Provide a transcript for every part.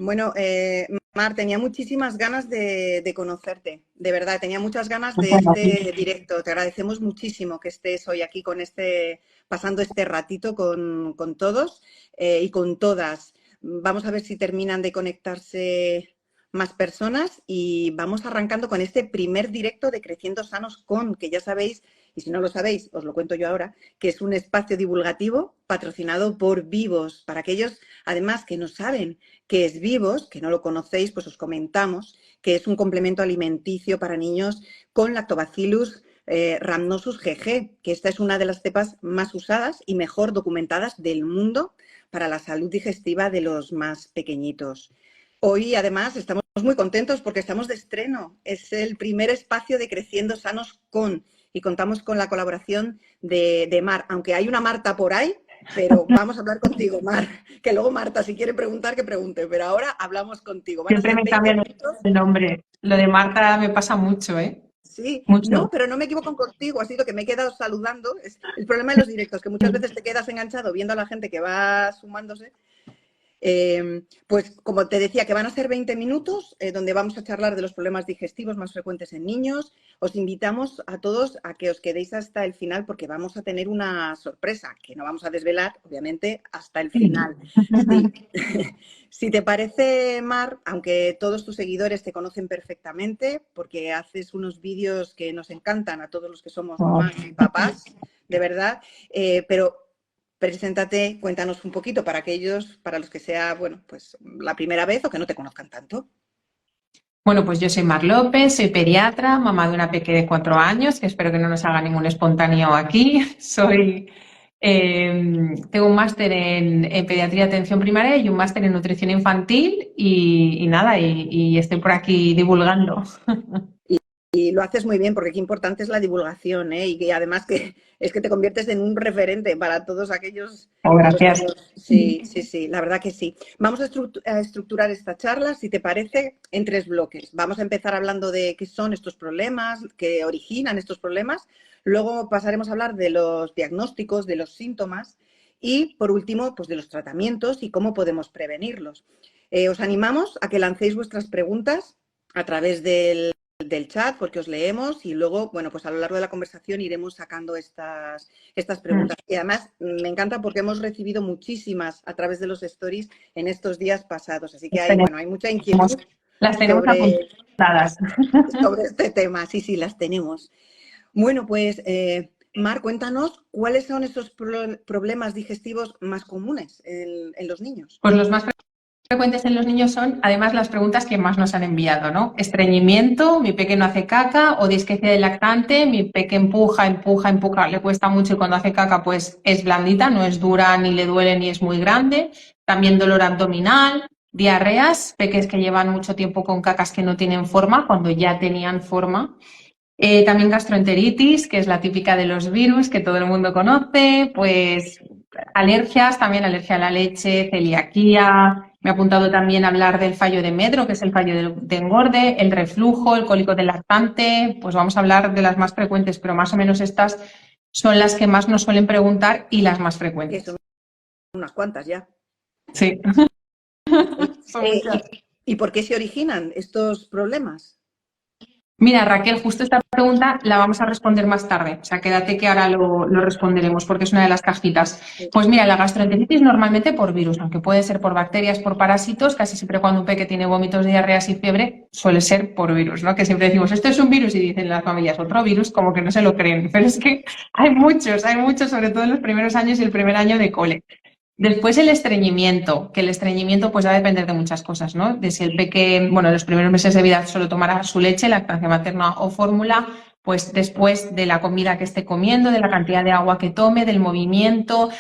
Bueno, Mar, tenía muchísimas ganas de conocerte, de verdad, tenía muchas ganas de Muchas gracias. este directo. Te agradecemos muchísimo que estés hoy aquí con pasando este ratito con todos y con todas. Vamos a ver si terminan de conectarse más personas y vamos arrancando con este primer directo de Creciendo Sanos que ya sabéis, y si no lo sabéis, os lo cuento yo ahora, que es un espacio divulgativo patrocinado por Vivos, para aquellos, además, que no saben que es Vivos, que no lo conocéis, pues os comentamos que es un complemento alimenticio para niños con Lactobacillus rhamnosus GG, que esta es una de las cepas más usadas y mejor documentadas del mundo para la salud digestiva de los más pequeñitos. Hoy, además, estamos muy contentos porque estamos de estreno. Es el primer espacio de Creciendo Sanos y contamos con la colaboración de Mar, aunque hay una Marta por ahí, pero vamos a hablar contigo, Mar, que luego Marta, si quiere preguntar, que pregunte, pero ahora hablamos contigo. Van a Siempre ser me 20 cambian minutos. el nombre. Lo de Marta me pasa mucho, ¿eh? Sí, no, Mucho. pero no me equivoco contigo, ha sido que me he quedado saludando. Es el problema de los directos, que muchas veces te quedas enganchado viendo a la gente que va sumándose. Pues como te decía, que van a ser 20 minutos donde vamos a charlar de los problemas digestivos más frecuentes en niños. Os invitamos a todos a que os quedéis hasta el final porque vamos a tener una sorpresa que no vamos a desvelar, obviamente, hasta el Sí. final. Sí. Si te parece, Mar, aunque todos tus seguidores te conocen perfectamente porque haces unos vídeos que nos encantan a todos los que somos Oh. mamás y papás, de verdad, pero preséntate, cuéntanos un poquito para aquellos, para los que sea, bueno, pues la primera vez o que no te conozcan tanto. Bueno, pues yo soy Mar López, soy pediatra, mamá de una peque de 4 años, que espero que no nos haga ningún espontáneo aquí. Tengo un máster en pediatría y atención primaria y un máster en nutrición infantil y nada, y estoy por aquí divulgando. Y lo haces muy bien porque qué importante es la divulgación, ¿eh? Y que además que es que te conviertes en un referente para todos aquellos Oh, a los que gracias. nos... Sí, sí, sí, la verdad que sí. Vamos a estructurar esta charla, si te parece, en 3 bloques. Vamos a empezar hablando de qué son estos problemas, qué originan estos problemas. Luego pasaremos a hablar de los diagnósticos, de los síntomas y, por último, pues de los tratamientos y cómo podemos prevenirlos. Os animamos a que lancéis vuestras preguntas a través del chat porque os leemos y luego, bueno, pues a lo largo de la conversación iremos sacando estas preguntas. Y además me encanta porque hemos recibido muchísimas a través de los stories en estos días pasados. Así que hay, bueno, hay mucha inquietud Las tenemos sobre, apuntadas. sobre este tema. Sí, sí, las tenemos. Bueno, pues, Mar, cuéntanos cuáles son esos problemas digestivos más comunes en los niños. Pues los más frecuentes en los niños son, además, las preguntas que más nos han enviado, ¿no? Estreñimiento, mi peque no hace caca, o disquecia del lactante, mi peque empuja, empuja, empuja, le cuesta mucho y cuando hace caca, pues es blandita, no es dura, ni le duele, ni es muy grande. También dolor abdominal, diarreas, peques que llevan mucho tiempo con cacas que no tienen forma, cuando ya tenían forma. También gastroenteritis, que es la típica de los virus que todo el mundo conoce, pues alergias, también alergia a la leche, celiaquía. Me he apuntado también a hablar del fallo de Medro, que es el fallo de engorde, el reflujo, el cólico del lactante. Pues vamos a hablar de las más frecuentes, pero más o menos estas son las que más nos suelen preguntar y las más Que son frecuentes. unas cuantas ya. Sí, son Eh, muchas. ¿Y por qué se originan estos problemas? Mira, Raquel, justo esta pregunta la vamos a responder más tarde. O sea, quédate que ahora lo responderemos porque es una de las cajitas. Pues mira, la gastroenteritis normalmente por virus, aunque puede ser por bacterias, por parásitos, casi siempre cuando un peque tiene vómitos, diarreas y fiebre, suele ser por virus, ¿no? Que siempre decimos, esto es un virus y dicen las familias, otro virus, como que no se lo creen. Pero es que hay muchos, sobre todo en los primeros años y el primer año de cole. Después el estreñimiento, que el estreñimiento pues va a depender de muchas cosas, ¿no? De si el peque, bueno, en los primeros meses de vida solo tomará su leche, lactancia materna o fórmula, pues después de la comida que esté comiendo, de la cantidad de agua que tome, del movimiento,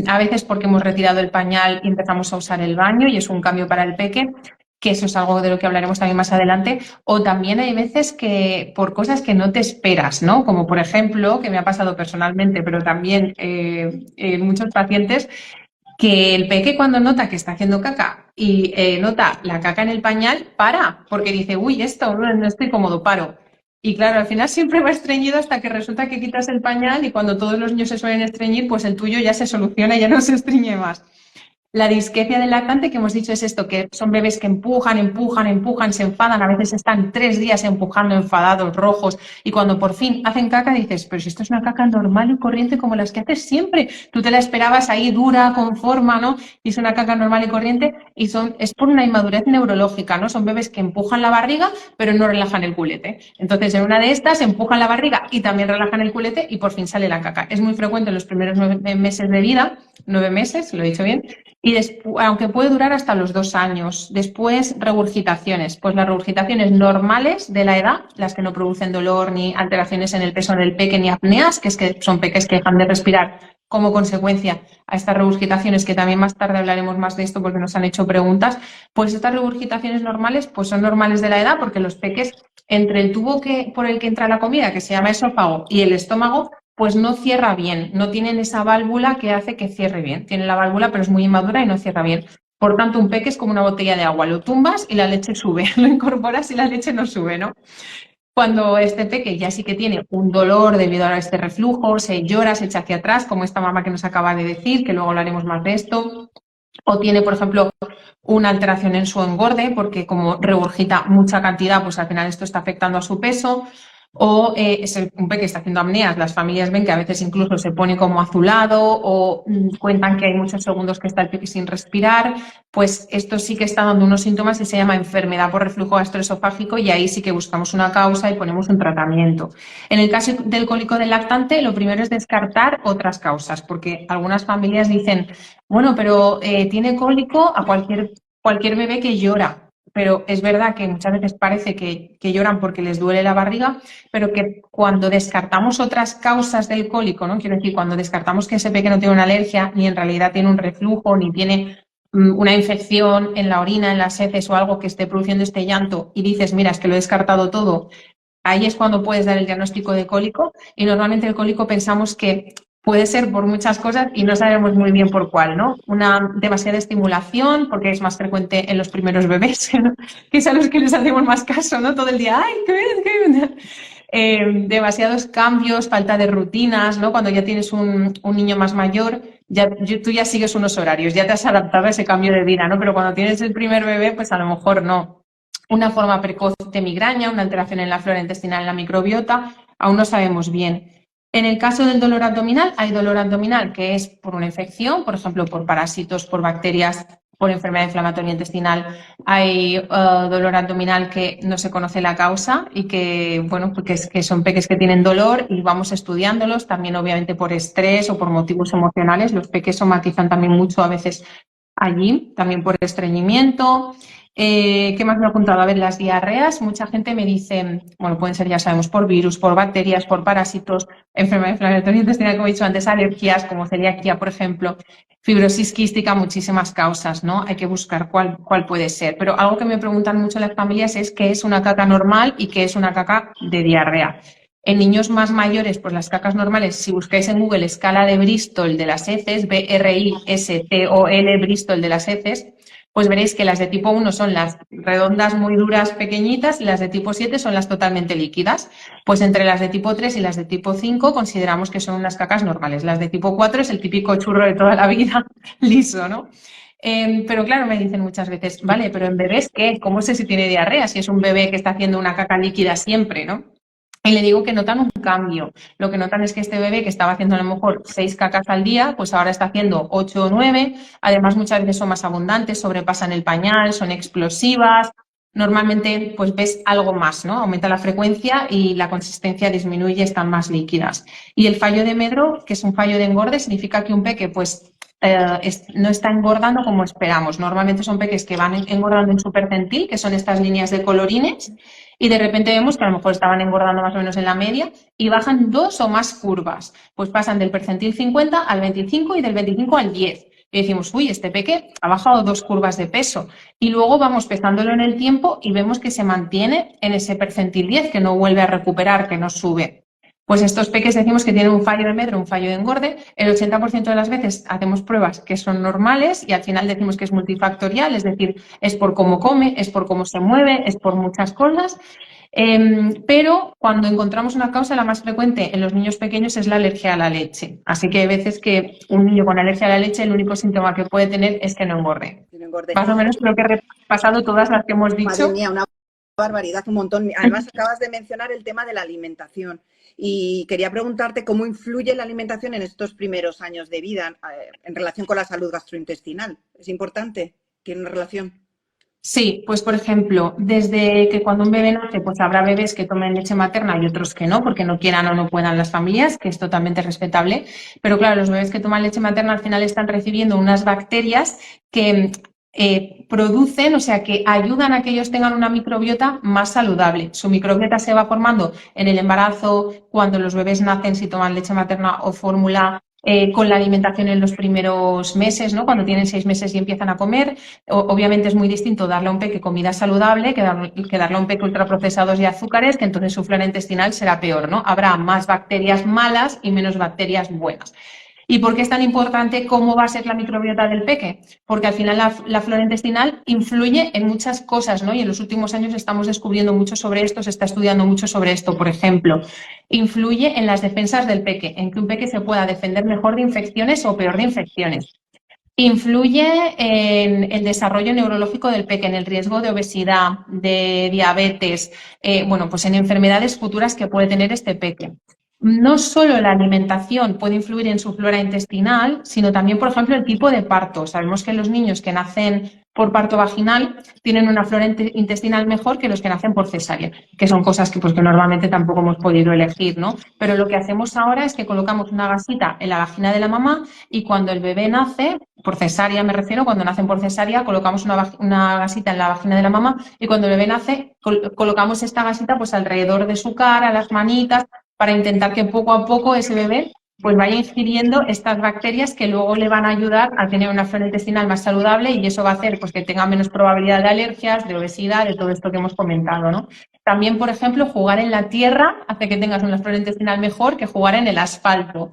a veces porque hemos retirado el pañal y empezamos a usar el baño y es un cambio para el peque, que eso es algo de lo que hablaremos también más adelante, o también hay veces que por cosas que no te esperas, ¿no? Como por ejemplo, que me ha pasado personalmente, pero también en muchos pacientes, que el peque cuando nota que está haciendo caca y nota la caca en el pañal, para, porque dice, uy, esto no estoy cómodo, paro. Y claro, al final siempre va estreñido hasta que resulta que quitas el pañal y cuando todos los niños se suelen estreñir, pues el tuyo ya se soluciona y ya no se estreñe más. La disquecia del lactante que hemos dicho es esto, que son bebés que empujan, se enfadan, a veces están 3 días empujando, enfadados, rojos, y cuando por fin hacen caca dices, pero si esto es una caca normal y corriente como las que haces siempre, tú te la esperabas ahí dura, con forma, ¿no? Y es una caca normal y corriente y es por una inmadurez neurológica, ¿no? Son bebés que empujan la barriga pero no relajan el culete. Entonces en una de estas empujan la barriga y también relajan el culete y por fin sale la caca. Es muy frecuente en los primeros 9 meses de vida, 9 meses, lo he dicho bien, y aunque puede durar hasta los 2 años. Después, regurgitaciones. Pues las regurgitaciones normales de la edad, las que no producen dolor ni alteraciones en el peso del peque ni apneas, que son peques que dejan de respirar como consecuencia a estas regurgitaciones, que también más tarde hablaremos más de esto porque nos han hecho preguntas, pues estas regurgitaciones normales pues son normales de la edad porque los peques, entre el tubo por el que entra la comida, que se llama esófago, y el estómago, pues no cierra bien, no tienen esa válvula que hace que cierre bien. Tienen la válvula, pero es muy inmadura y no cierra bien. Por tanto, un peque es como una botella de agua, lo tumbas y la leche sube, lo incorporas y la leche no sube, ¿no? Cuando este peque ya sí que tiene un dolor debido a este reflujo, se llora, se echa hacia atrás, como esta mamá que nos acaba de decir, que luego hablaremos más de esto, o tiene, por ejemplo, una alteración en su engorde, porque como regurgita mucha cantidad, pues al final esto está afectando a su peso, o es un peque que está haciendo apneas. Las familias ven que a veces incluso se pone como azulado o cuentan que hay muchos segundos que está el peque sin respirar, pues esto sí que está dando unos síntomas y se llama enfermedad por reflujo gastroesofágico y ahí sí que buscamos una causa y ponemos un tratamiento. En el caso del cólico del lactante, lo primero es descartar otras causas, porque algunas familias dicen, bueno, pero tiene cólico a cualquier bebé que llora. Pero es verdad que muchas veces parece que lloran porque les duele la barriga, pero que cuando descartamos otras causas del cólico, ¿no? Quiero decir, cuando descartamos que ese peque no tiene una alergia, ni en realidad tiene un reflujo, ni tiene una infección en la orina, en las heces o algo que esté produciendo este llanto y dices, mira, es que lo he descartado todo, ahí es cuando puedes dar el diagnóstico de cólico y normalmente el cólico pensamos que puede ser por muchas cosas y no sabemos muy bien por cuál, ¿no? Una demasiada estimulación, porque es más frecuente en los primeros bebés, ¿no? Que es a los que les hacemos más caso, ¿no? Todo el día, ¡ay, qué bien! Demasiados cambios, falta de rutinas, ¿no? Cuando ya tienes un niño más mayor, tú ya sigues unos horarios, ya te has adaptado a ese cambio de vida, ¿no? Pero cuando tienes el primer bebé, pues a lo mejor no. Una forma precoz de migraña, una alteración en la flora intestinal, en la microbiota, aún no sabemos bien. En el caso del dolor abdominal, hay dolor abdominal que es por una infección, por ejemplo, por parásitos, por bacterias, por enfermedad inflamatoria intestinal. Hay dolor abdominal que no se conoce la causa y que, bueno, porque que son peques que tienen dolor y vamos estudiándolos, también obviamente por estrés o por motivos emocionales. Los peques somatizan también mucho a veces allí, también por estreñimiento. ¿Qué más me ha apuntado? A ver, las diarreas, mucha gente me dice, bueno, pueden ser, ya sabemos, por virus, por bacterias, por parásitos, enfermedad inflamatoria intestinal, como he dicho antes, alergias, como celiaquía, por ejemplo, fibrosis quística, muchísimas causas, ¿no? Hay que buscar cuál puede ser. Pero algo que me preguntan mucho las familias es qué es una caca normal y qué es una caca de diarrea. En niños más mayores, pues las cacas normales, si buscáis en Google escala de Bristol de las heces, BRISTOL, Bristol de las heces, pues veréis que las de tipo 1 son las redondas muy duras, pequeñitas, y las de tipo 7 son las totalmente líquidas. Pues entre las de tipo 3 y las de tipo 5 consideramos que son unas cacas normales. Las de tipo 4 es el típico churro de toda la vida, liso, ¿no? Pero claro, me dicen muchas veces, vale, pero en bebés, ¿qué? ¿Cómo sé si tiene diarrea? Si es un bebé que está haciendo una caca líquida siempre, ¿no? Y le digo que notan un cambio. Lo que notan es que este bebé que estaba haciendo a lo mejor 6 cacas al día, pues ahora está haciendo 8 o 9. Además, muchas veces son más abundantes, sobrepasan el pañal, son explosivas. Normalmente, pues ves algo más, ¿no? Aumenta la frecuencia y la consistencia disminuye, están más líquidas. Y el fallo de Medro, que es un fallo de engorde, significa que un peque, pues, no está engordando como esperamos. Normalmente son peques que van engordando en su percentil, que son estas líneas de colorines, y de repente vemos que a lo mejor estaban engordando más o menos en la media y bajan 2 o más curvas. Pues pasan del percentil 50 al 25 y del 25 al 10. Y decimos, uy, este peque ha bajado 2 curvas de peso. Y luego vamos pesándolo en el tiempo y vemos que se mantiene en ese percentil 10, que no vuelve a recuperar, que no sube. Pues estos peques decimos que tienen un fallo de medro, un fallo de engorde. El 80% de las veces hacemos pruebas que son normales y al final decimos que es multifactorial, es decir, es por cómo come, es por cómo se mueve, es por muchas cosas. Pero cuando encontramos una causa, la más frecuente en los niños pequeños es la alergia a la leche. Así que hay veces que un niño con alergia a la leche, el único síntoma que puede tener es que no engorde. Que no engorde. Más o menos creo que he repasado todas las que hemos Madre dicho. mía, una barbaridad, un montón. Además, acabas de mencionar el tema de la alimentación y quería preguntarte cómo influye la alimentación en estos primeros años de vida en relación con la salud gastrointestinal. ¿Es importante? ¿Tiene una relación? Sí, pues por ejemplo, desde que cuando un bebé nace, pues habrá bebés que tomen leche materna y otros que no, porque no quieran o no puedan las familias, que es totalmente respetable. Pero claro, los bebés que toman leche materna al final están recibiendo unas bacterias que producen, o sea, que ayudan a que ellos tengan una microbiota más saludable. Su microbiota se va formando en el embarazo, cuando los bebés nacen, si toman leche materna o fórmula. Con la alimentación en los primeros meses, ¿no? Cuando tienen 6 meses y empiezan a comer. Obviamente es muy distinto darle a un peque comida saludable que darle a un peque ultraprocesados y azúcares, que entonces su flora intestinal será peor, ¿no? Habrá más bacterias malas y menos bacterias buenas. ¿Y por qué es tan importante cómo va a ser la microbiota del peque? Porque al final la flora intestinal influye en muchas cosas, ¿no? Y en los últimos años estamos descubriendo mucho sobre esto, se está estudiando mucho sobre esto. Por ejemplo, influye en las defensas del peque, en que un peque se pueda defender mejor de infecciones o peor de infecciones. Influye en el desarrollo neurológico del peque, en el riesgo de obesidad, de diabetes, bueno, pues en enfermedades futuras que puede tener este peque. No solo la alimentación puede influir en su flora intestinal, sino también, por ejemplo, el tipo de parto. Sabemos que los niños que nacen por parto vaginal tienen una flora intestinal mejor que los que nacen por cesárea, que son cosas que, pues, que normalmente tampoco hemos podido elegir, ¿no? Pero lo que hacemos ahora es que colocamos una gasita en la vagina de la mamá y cuando el bebé nace, por cesárea me refiero, cuando nacen por cesárea, colocamos una gasita en la vagina de la mamá y cuando el bebé nace, colocamos esta gasita pues alrededor de su cara, las manitas, para intentar que poco a poco ese bebé pues vaya ingiriendo estas bacterias que luego le van a ayudar a tener una flora intestinal más saludable y eso va a hacer pues que tenga menos probabilidad de alergias, de obesidad, de todo esto que hemos comentado, ¿no? También, por ejemplo, jugar en la tierra hace que tengas una flora intestinal mejor que jugar en el asfalto.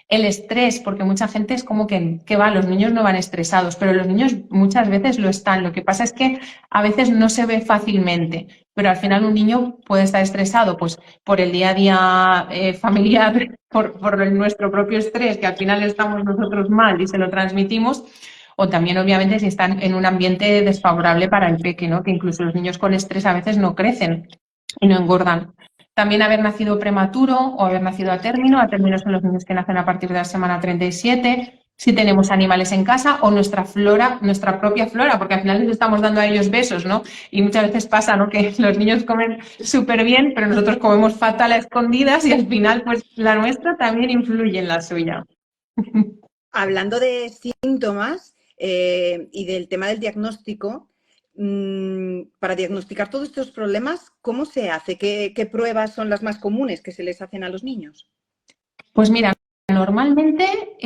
El estrés, porque mucha gente es como que va, los niños no van estresados, pero los niños muchas veces lo están. Lo que pasa es que a veces no se ve fácilmente, pero al final un niño puede estar estresado pues por el día a día familiar, por nuestro propio estrés, que al final estamos nosotros mal y se lo transmitimos, o también obviamente si están en un ambiente desfavorable para el peque, ¿no? Que incluso los niños con estrés a veces no crecen y no engordan. También haber nacido prematuro o haber nacido a término son los niños que nacen a partir de la semana 37, si tenemos animales en casa o nuestra flora, nuestra propia flora, porque al final les estamos dando a ellos besos, ¿no? Y muchas veces pasa, ¿no? Que los niños comen súper bien, pero nosotros comemos fatal a escondidas y al final, pues la nuestra también influye en la suya. Hablando de síntomas y del tema del diagnóstico, para diagnosticar todos estos problemas, ¿cómo se hace? ¿Qué pruebas son las más comunes que se les hacen a los niños? Pues mira, normalmente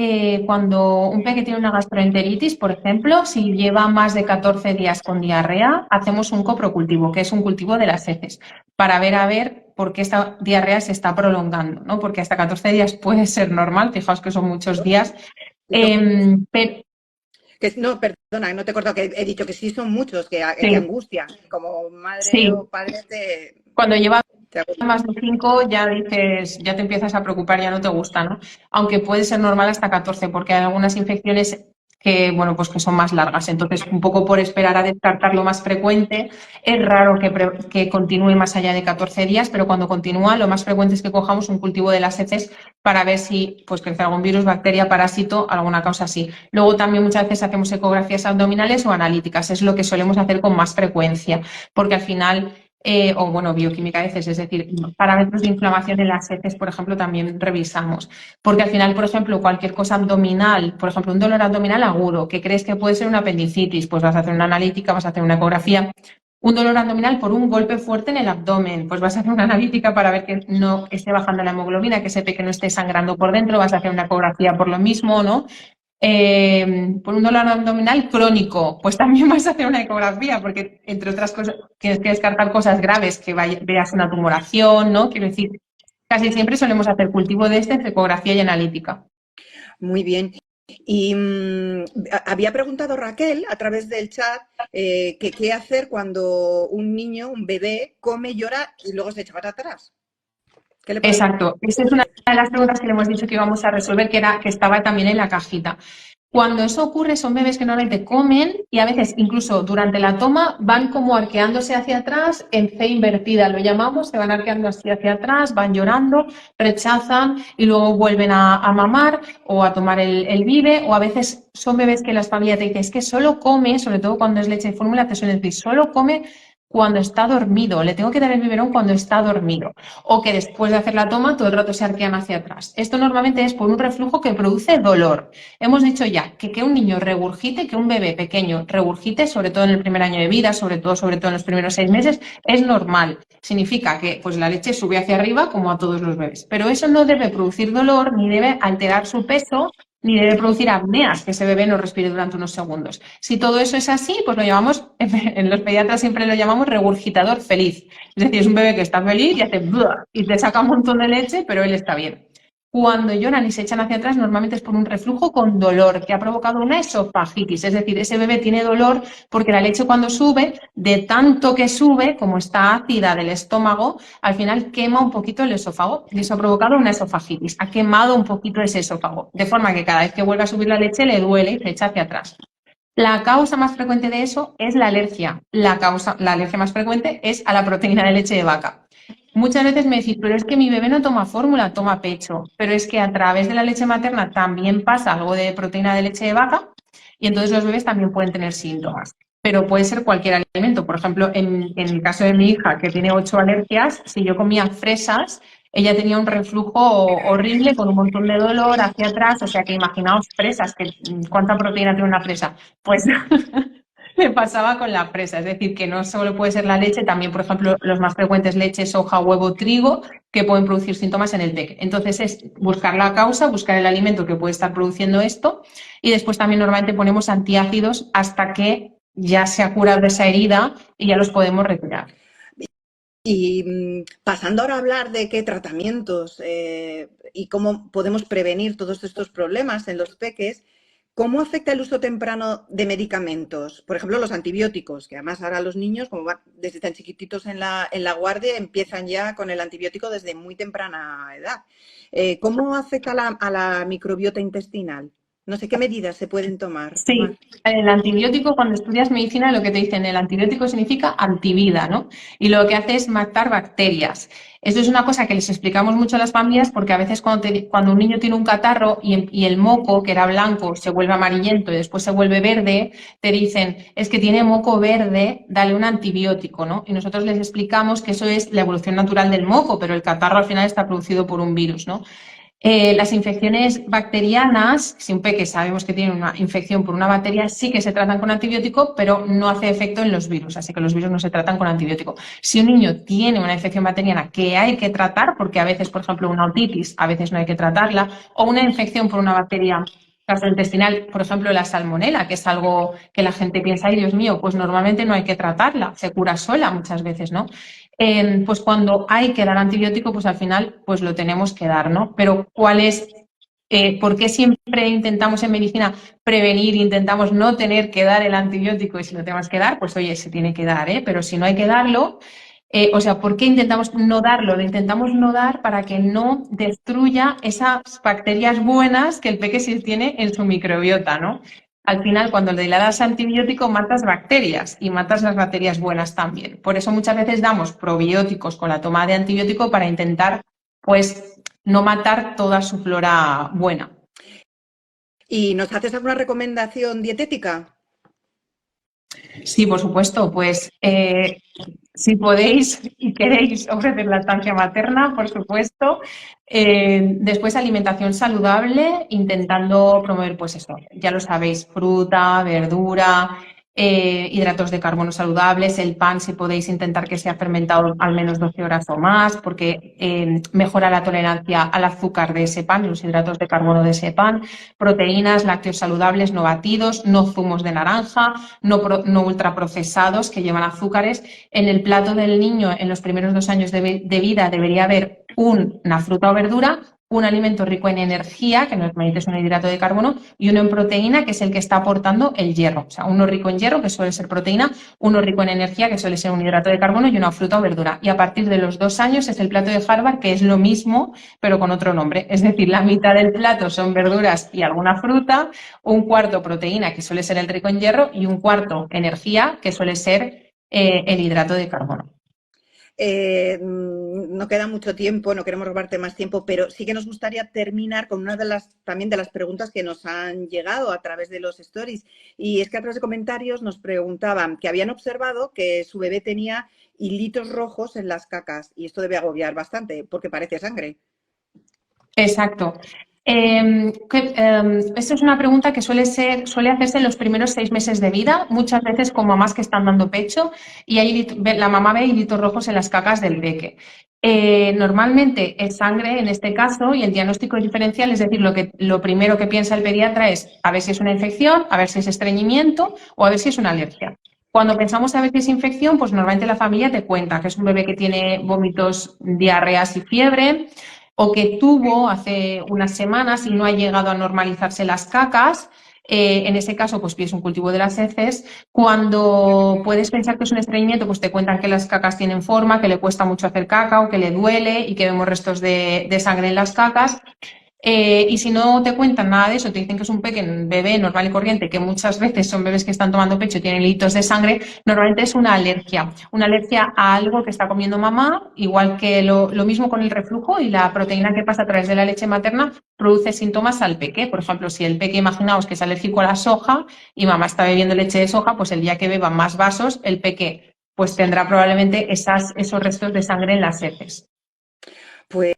cuando un peque tiene una gastroenteritis, por ejemplo, si lleva más de 14 días con diarrea, hacemos un coprocultivo, que es un cultivo de las heces, para ver a ver por qué esta diarrea se está prolongando, ¿no? Porque hasta 14 días puede ser normal, fijaos que son muchos días. Pero, No, perdona, no te he cortado, que he dicho que sí son muchos, que sí, angustia. Como madre sí. o padre Cuando lleva te agobia. más de 5 ya dices, ya te empiezas a preocupar, ya no te gusta, ¿no? Aunque puede ser normal hasta 14, porque hay algunas infecciones que, bueno, pues que son más largas. Entonces, un poco por esperar a descartar lo más frecuente, es raro que continúe más allá de 14 días, pero cuando continúa, lo más frecuente es que cojamos un cultivo de las heces para ver si pues crece algún virus, bacteria, parásito, alguna causa así. Luego también muchas veces hacemos ecografías abdominales o analíticas, es lo que solemos hacer con más frecuencia, porque al final o bueno, bioquímica de heces, es decir, parámetros de inflamación en las heces, por ejemplo, también revisamos. Porque al final, por ejemplo, cualquier cosa abdominal, por ejemplo, un dolor abdominal agudo, que crees que puede ser una apendicitis, pues vas a hacer una analítica, vas a hacer una ecografía. Un dolor abdominal por un golpe fuerte en el abdomen, pues vas a hacer una analítica para ver que no esté bajando la hemoglobina, que ese peque no esté sangrando por dentro, vas a hacer una ecografía por lo mismo, ¿no? Por un dolor abdominal crónico, pues también vas a hacer una ecografía, porque entre otras cosas tienes que descartar cosas graves, que veas una tumoración, ¿no? Quiero decir, Casi siempre solemos hacer cultivo de ecografía y analítica. Muy bien. Y había preguntado Raquel a través del chat que qué hacer cuando un niño, un bebé, come, llora y luego se echa para atrás. ¿Qué le podemos Exacto. Esa es una de las preguntas que le hemos dicho que íbamos a resolver, que estaba también en la cajita. Cuando eso ocurre, son bebés que normalmente comen y a veces incluso durante la toma van como arqueándose hacia atrás, en C invertida lo llamamos, se van arqueando así hacia atrás, van llorando, rechazan y luego vuelven a mamar o a tomar el bibe, o a veces son bebés que las familias te dicen es que solo come, sobre todo cuando es leche de fórmula, te suelen decir solo come cuando está dormido, le tengo que dar el biberón cuando está dormido, o que después de hacer la toma todo el rato se arquean hacia atrás. Esto normalmente es por un reflujo que produce dolor. Hemos dicho ya que un niño regurgite, que un bebé pequeño regurgite, sobre todo en el primer año de vida, sobre todo en los primeros 6 meses, es normal. Significa que pues, la leche sube hacia arriba como a todos los bebés. Pero eso no debe producir dolor ni debe alterar su peso ni debe producir apneas, que ese bebé no respire durante unos segundos. Si todo eso es así, pues lo llamamos, en los pediatras siempre lo llamamos regurgitador feliz. Es decir, es un bebé que está feliz y hace y te saca un montón de leche, pero él está bien. Cuando lloran y se echan hacia atrás, normalmente es por un reflujo con dolor que ha provocado una esofagitis, es decir, ese bebé tiene dolor porque la leche cuando sube, de tanto que sube, como está ácida del estómago, al final quema un poquito el esófago y eso ha provocado una esofagitis, ha quemado un poquito ese esófago, de forma que cada vez que vuelve a subir la leche le duele y se echa hacia atrás. La causa más frecuente de eso es la alergia. La alergia más frecuente es a la proteína de leche de vaca. Muchas veces me decís, pero es que mi bebé no toma fórmula, toma pecho. Pero es que a través de la leche materna también pasa algo de proteína de leche de vaca y entonces los bebés también pueden tener síntomas. Pero puede ser cualquier alimento. Por ejemplo, en el caso de mi hija, que tiene 8 alergias, si yo comía fresas, ella tenía un reflujo horrible con un montón de dolor hacia atrás. O sea que imaginaos fresas, ¿cuánta proteína tiene una fresa? Pues me pasaba con la fresa, es decir, que no solo puede ser la leche, también, por ejemplo, los más frecuentes leche, soja, huevo, trigo, que pueden producir síntomas en el TEC. Entonces es buscar la causa, buscar el alimento que puede estar produciendo esto y después también normalmente ponemos antiácidos hasta que ya se ha curado esa herida y ya los podemos retirar. Y pasando ahora a hablar de qué tratamientos y cómo podemos prevenir todos estos problemas en los peques, ¿cómo afecta el uso temprano de medicamentos? Por ejemplo, los antibióticos, que además ahora los niños, como van desde tan chiquititos en la guardia, empiezan ya con el antibiótico desde muy temprana edad. ¿Cómo afecta a la microbiota intestinal? No sé qué medidas se pueden tomar. Sí, el antibiótico, cuando estudias medicina, lo que te dicen, el antibiótico significa antivida, ¿no? Y lo que hace es matar bacterias. Eso es una cosa que les explicamos mucho a las familias porque a veces cuando un niño tiene un catarro y el moco, que era blanco, se vuelve amarillento y después se vuelve verde, te dicen, es que tiene moco verde, dale un antibiótico, ¿no? Y nosotros les explicamos que eso es la evolución natural del moco, pero el catarro al final está producido por un virus, ¿no? Las infecciones bacterianas, si un peque sabemos que tiene una infección por una bacteria, sí que se tratan con antibiótico, pero no hace efecto en los virus, así que los virus no se tratan con antibiótico. Si un niño tiene una infección bacteriana que hay que tratar, porque a veces, por ejemplo, una otitis, a veces no hay que tratarla, o una infección por una bacteria gastrointestinal, por ejemplo, la salmonela, que es algo que la gente piensa, ay, Dios mío, pues normalmente no hay que tratarla, se cura sola muchas veces, ¿no? Pues cuando hay que dar antibiótico, pues al final pues lo tenemos que dar, ¿no? Pero ¿cuál es, por qué siempre intentamos en medicina prevenir, intentamos no tener que dar el antibiótico y si lo tenemos que dar, pues oye, se tiene que dar, ¿eh? Pero si no hay que darlo, o sea, ¿por qué intentamos no darlo? Lo intentamos no dar para que no destruya esas bacterias buenas que el peque sí tiene en su microbiota, ¿no? Al final, cuando le das antibiótico, matas bacterias y matas las bacterias buenas también. Por eso muchas veces damos probióticos con la toma de antibiótico para intentar, pues, no matar toda su flora buena. ¿Y nos haces alguna recomendación dietética? Sí, por supuesto. Pues si podéis y queréis ofrecer lactancia materna, por supuesto. Después alimentación saludable, intentando promover, pues eso, ya lo sabéis, fruta, verdura, hidratos de carbono saludables, el pan si podéis intentar que sea fermentado al menos 12 horas o más, porque mejora la tolerancia al azúcar de ese pan, los hidratos de carbono de ese pan, proteínas, lácteos saludables, no batidos, no zumos de naranja, no ultraprocesados que llevan azúcares. En el plato del niño, en los primeros 2 años de vida, debería haber una fruta o verdura, un alimento rico en energía, que normalmente es un hidrato de carbono, y uno en proteína, que es el que está aportando el hierro. O sea, uno rico en hierro, que suele ser proteína, uno rico en energía, que suele ser un hidrato de carbono, y una fruta o verdura. Y a partir de los 2 años es el plato de Harvard, que es lo mismo, pero con otro nombre. Es decir, la mitad del plato son verduras y alguna fruta, un cuarto proteína, que suele ser el rico en hierro, y un cuarto energía, que suele ser el hidrato de carbono. No queda mucho tiempo, no queremos robarte más tiempo, pero sí que nos gustaría terminar con una de las preguntas que nos han llegado a través de los stories. Y es que a través de comentarios nos preguntaban que habían observado que su bebé tenía hilitos rojos en las cacas y esto debe agobiar bastante porque parece sangre. Exacto. Esta es una pregunta que suele hacerse en los primeros 6 meses de vida, muchas veces con mamás que están dando pecho y la mamá ve hilitos rojos en las cacas del peque. Normalmente es sangre en este caso y el diagnóstico es diferencial, es decir, lo primero que piensa el pediatra es a ver si es una infección, a ver si es estreñimiento o a ver si es una alergia. Cuando pensamos a ver si es infección, pues normalmente la familia te cuenta que es un bebé que tiene vómitos, diarreas y fiebre, o que tuvo hace unas semanas y no ha llegado a normalizarse las cacas. En ese caso, pues pides un cultivo de las heces. Cuando puedes pensar que es un estreñimiento, pues te cuentan que las cacas tienen forma, que le cuesta mucho hacer caca o que le duele y que vemos restos de sangre en las cacas. Y si no te cuentan nada de eso, te dicen que es un bebé normal y corriente, que muchas veces son bebés que están tomando pecho y tienen hilitos de sangre, normalmente es una alergia a algo que está comiendo mamá, igual que lo mismo con el reflujo y la proteína que pasa a través de la leche materna produce síntomas al peque. Por ejemplo, si el peque, imaginaos que es alérgico a la soja y mamá está bebiendo leche de soja, pues el día que beba más vasos, el peque pues tendrá probablemente esos restos de sangre en las heces. Pues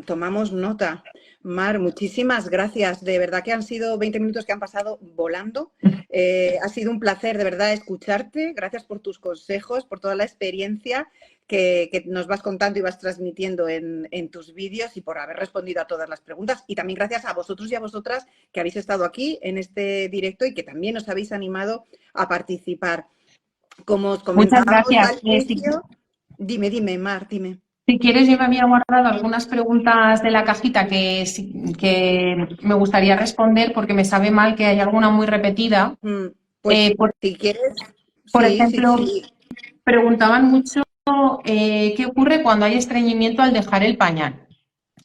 tomamos nota. Mar, muchísimas gracias. De verdad que han sido 20 minutos que han pasado volando. Ha sido un placer, de verdad, escucharte. Gracias por tus consejos, por toda la experiencia que nos vas contando y vas transmitiendo en tus vídeos y por haber respondido a todas las preguntas. Y también gracias a vosotros y a vosotras que habéis estado aquí en este directo y que también os habéis animado a participar. Como os Muchas comentábamos gracias. al inicio, dime, Mar, dime. Si quieres, yo me había guardado algunas preguntas de la cajita que me gustaría responder porque me sabe mal que hay alguna muy repetida. Pues Por si quieres, sí, ejemplo, preguntaban mucho qué ocurre cuando hay estreñimiento al dejar el pañal.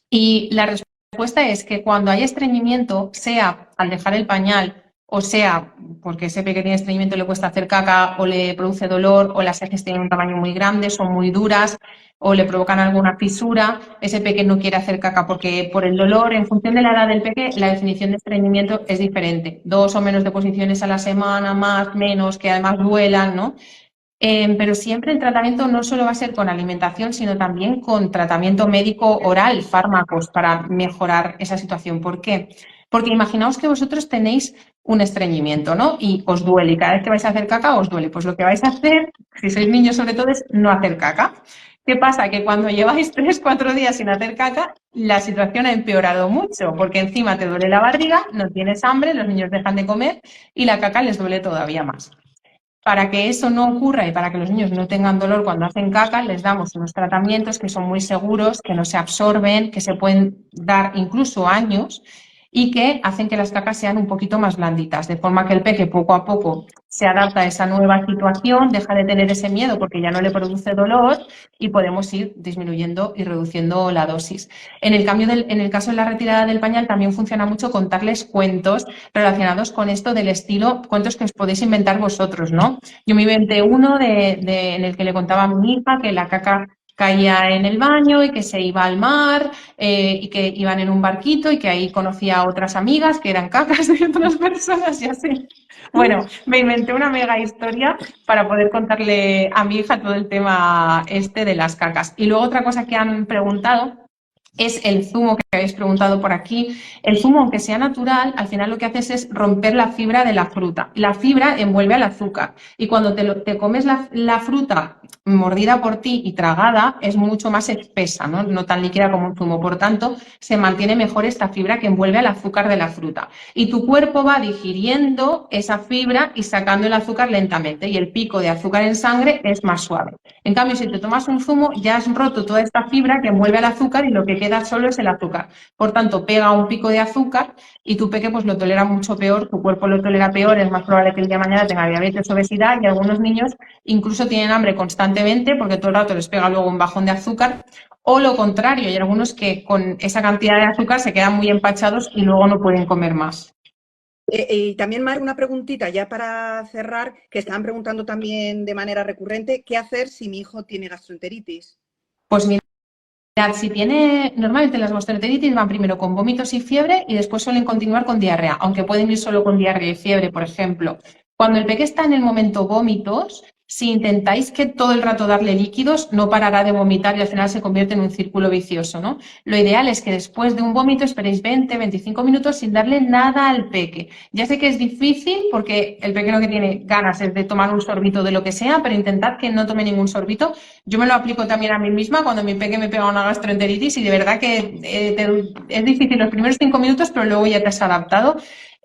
Y la respuesta es que cuando hay estreñimiento, sea al dejar el pañal, o sea porque ese pequeño estreñimiento le cuesta hacer caca o le produce dolor o las heces tienen un tamaño muy grande, son muy duras o le provocan alguna fisura, ese pequeño no quiere hacer caca porque por el dolor, en función de la edad del peque, la definición de estreñimiento es diferente. 2 o menos deposiciones a la semana, más, menos, que además duelan, ¿no? Pero siempre el tratamiento no solo va a ser con alimentación, sino también con tratamiento médico oral, fármacos, para mejorar esa situación. ¿Por qué? Porque imaginaos que vosotros tenéis un estreñimiento, ¿no? Y os duele, y cada vez que vais a hacer caca os duele. Pues lo que vais a hacer, si sois niños sobre todo, es no hacer caca. ¿Qué pasa? Que cuando lleváis 3 o 4 días sin hacer caca, la situación ha empeorado mucho, porque encima te duele la barriga, no tienes hambre, los niños dejan de comer y la caca les duele todavía más. Para que eso no ocurra y para que los niños no tengan dolor cuando hacen caca, les damos unos tratamientos que son muy seguros, que no se absorben, que se pueden dar incluso años y que hacen que las cacas sean un poquito más blanditas, de forma que el peque poco a poco se adapta a esa nueva situación, deja de tener ese miedo porque ya no le produce dolor y podemos ir disminuyendo y reduciendo la dosis. En el caso de la retirada del pañal también funciona mucho contarles cuentos relacionados con esto del estilo, cuentos que os podéis inventar vosotros, ¿no? Yo me inventé uno en el que le contaba a mi hija que la caca caía en el baño y que se iba al mar y que iban en un barquito y que ahí conocía a otras amigas que eran cacas de otras personas y así. Bueno, me inventé una mega historia para poder contarle a mi hija todo el tema este de las cacas. Y luego otra cosa que han preguntado es el zumo que habéis preguntado por aquí. El zumo, aunque sea natural, al final lo que haces es romper la fibra de la fruta. La fibra envuelve al azúcar y cuando te comes la fruta mordida por ti y tragada es mucho más espesa, ¿no? No tan líquida como un zumo. Por tanto, se mantiene mejor esta fibra que envuelve al azúcar de la fruta. Y tu cuerpo va digiriendo esa fibra y sacando el azúcar lentamente y el pico de azúcar en sangre es más suave. En cambio, si te tomas un zumo, ya has roto toda esta fibra que envuelve al azúcar y lo que queda solo es el azúcar. Por tanto, pega un pico de azúcar y tu peque pues lo tolera mucho peor, tu cuerpo lo tolera peor, es más probable que el día de mañana tenga diabetes, obesidad y algunos niños incluso tienen hambre constantemente porque todo el rato les pega luego un bajón de azúcar. O lo contrario, hay algunos que con esa cantidad de azúcar se quedan muy empachados y luego no pueden comer más. Y también, Mar, una preguntita ya para cerrar, que estaban preguntando también de manera recurrente, ¿qué hacer si mi hijo tiene gastroenteritis? Pues mirad, si tiene, normalmente las gastroenteritis van primero con vómitos y fiebre y después suelen continuar con diarrea, aunque pueden ir solo con diarrea y fiebre, por ejemplo. Cuando el peque está en el momento vómitos, si intentáis que todo el rato darle líquidos, no parará de vomitar y al final se convierte en un círculo vicioso, ¿no? Lo ideal es que después de un vómito esperéis 20, 25 minutos sin darle nada al peque. Ya sé que es difícil porque el peque lo que tiene ganas es de tomar un sorbito de lo que sea, pero intentad que no tome ningún sorbito. Yo me lo aplico también a mí misma cuando mi peque me pega una gastroenteritis y de verdad que es difícil los primeros 5 minutos, pero luego ya te has adaptado.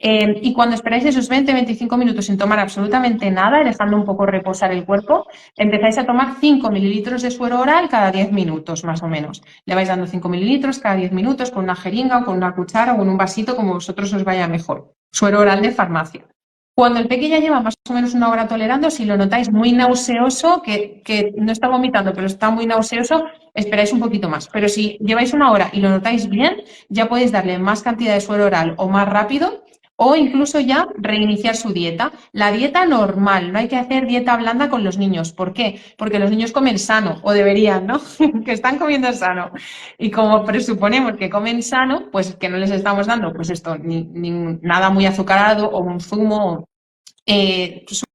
Y cuando esperáis esos 20-25 minutos sin tomar absolutamente nada, dejando un poco reposar el cuerpo, empezáis a tomar 5 mililitros de suero oral cada 10 minutos, más o menos. Le vais dando 5 mililitros cada 10 minutos con una jeringa o con una cuchara o con un vasito, como vosotros os vaya mejor. Suero oral de farmacia. Cuando el peque ya lleva más o menos una hora tolerando, si lo notáis muy nauseoso, que no está vomitando, pero está muy nauseoso, esperáis un poquito más. Pero si lleváis una hora y lo notáis bien, ya podéis darle más cantidad de suero oral o más rápido o incluso ya reiniciar su dieta. La dieta normal, no hay que hacer dieta blanda con los niños. ¿Por qué? Porque los niños comen sano, o deberían, ¿no? Que están comiendo sano. Y como presuponemos que comen sano, pues que no les estamos dando, pues esto, ni nada muy azucarado o un zumo.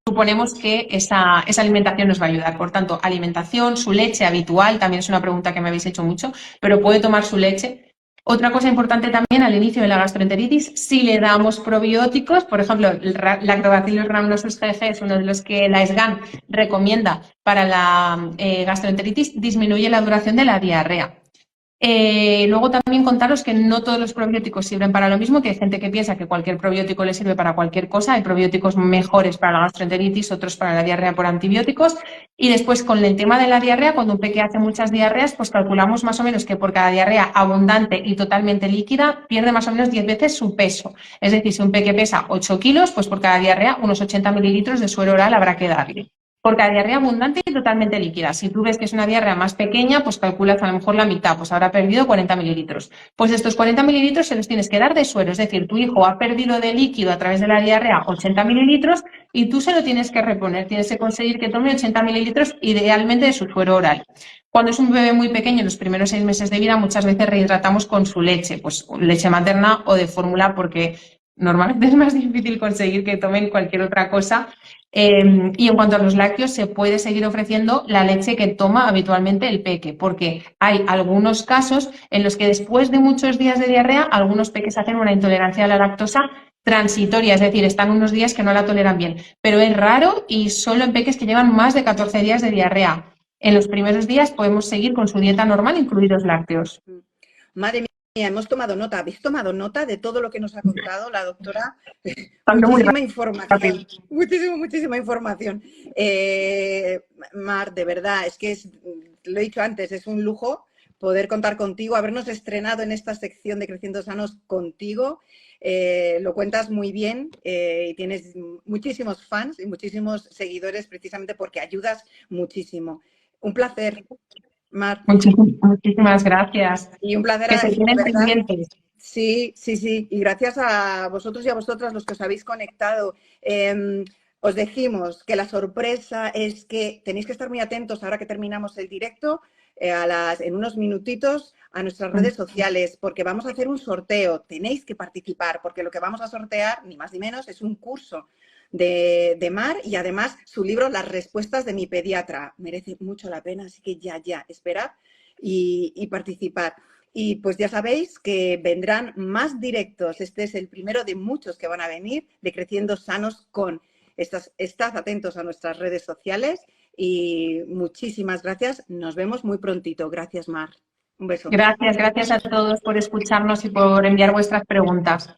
Suponemos que esa alimentación nos va a ayudar. Por tanto, alimentación, su leche habitual, también es una pregunta que me habéis hecho mucho, pero puede tomar su leche. Otra cosa importante también al inicio de la gastroenteritis, si le damos probióticos, por ejemplo, el Lactobacillus rhamnosus GG es uno de los que la SGAN recomienda para la gastroenteritis, disminuye la duración de la diarrea. Luego también contaros que no todos los probióticos sirven para lo mismo, que hay gente que piensa que cualquier probiótico le sirve para cualquier cosa. Hay probióticos mejores para la gastroenteritis, otros para la diarrea por antibióticos. Y después con el tema de la diarrea, cuando un peque hace muchas diarreas, pues calculamos más o menos que por cada diarrea abundante y totalmente líquida pierde más o menos 10 veces su peso. Es decir, si un peque pesa 8 kilos, pues por cada diarrea unos 80 mililitros de suero oral habrá que darle. Por cada diarrea abundante y totalmente líquida. Si tú ves que es una diarrea más pequeña, pues calculas a lo mejor la mitad, pues habrá perdido 40 mililitros. Pues estos 40 mililitros se los tienes que dar de suero, es decir, tu hijo ha perdido de líquido a través de la diarrea 80 mililitros y tú se lo tienes que reponer, tienes que conseguir que tome 80 mililitros idealmente de su suero oral. Cuando es un bebé muy pequeño, en los primeros 6 meses de vida, muchas veces rehidratamos con su leche, pues leche materna o de fórmula, porque normalmente es más difícil conseguir que tomen cualquier otra cosa. Y en cuanto a los lácteos, se puede seguir ofreciendo la leche que toma habitualmente el peque, porque hay algunos casos en los que después de muchos días de diarrea, algunos peques hacen una intolerancia a la lactosa transitoria, es decir, están unos días que no la toleran bien, pero es raro y solo en peques que llevan más de 14 días de diarrea. En los primeros días podemos seguir con su dieta normal, incluidos lácteos. Madre mía, hemos tomado nota. ¿Habéis tomado nota de todo lo que nos ha contado la doctora? Muy Muchísima rápido. información. Muchísima información. Mar, de verdad, es que lo he dicho antes, es un lujo poder contar contigo, habernos estrenado en esta sección de Creciendo Sanos contigo. Lo cuentas muy bien y tienes muchísimos fans y muchísimos seguidores precisamente porque ayudas muchísimo. Un placer, Mar. Muchísimas gracias. Y un placer, Que se de tienen verdad. pendientes. Sí, sí, sí. Y gracias a vosotros y a vosotras los que os habéis conectado. Os decimos que la sorpresa es que tenéis que estar muy atentos ahora que terminamos el directo, en unos minutitos, a nuestras redes sociales, porque vamos a hacer un sorteo. Tenéis que participar, porque lo que vamos a sortear, ni más ni menos, es un curso de Mar y además su libro Las respuestas de mi pediatra. Merece mucho la pena, así que ya, esperad y participar. Y pues ya sabéis que vendrán más directos. Este es el primero de muchos que van a venir de Creciendo Sanos con. Estad atentos a nuestras redes sociales y muchísimas gracias. Nos vemos muy prontito. Gracias, Mar. Un beso. Gracias a todos por escucharnos y por enviar vuestras preguntas.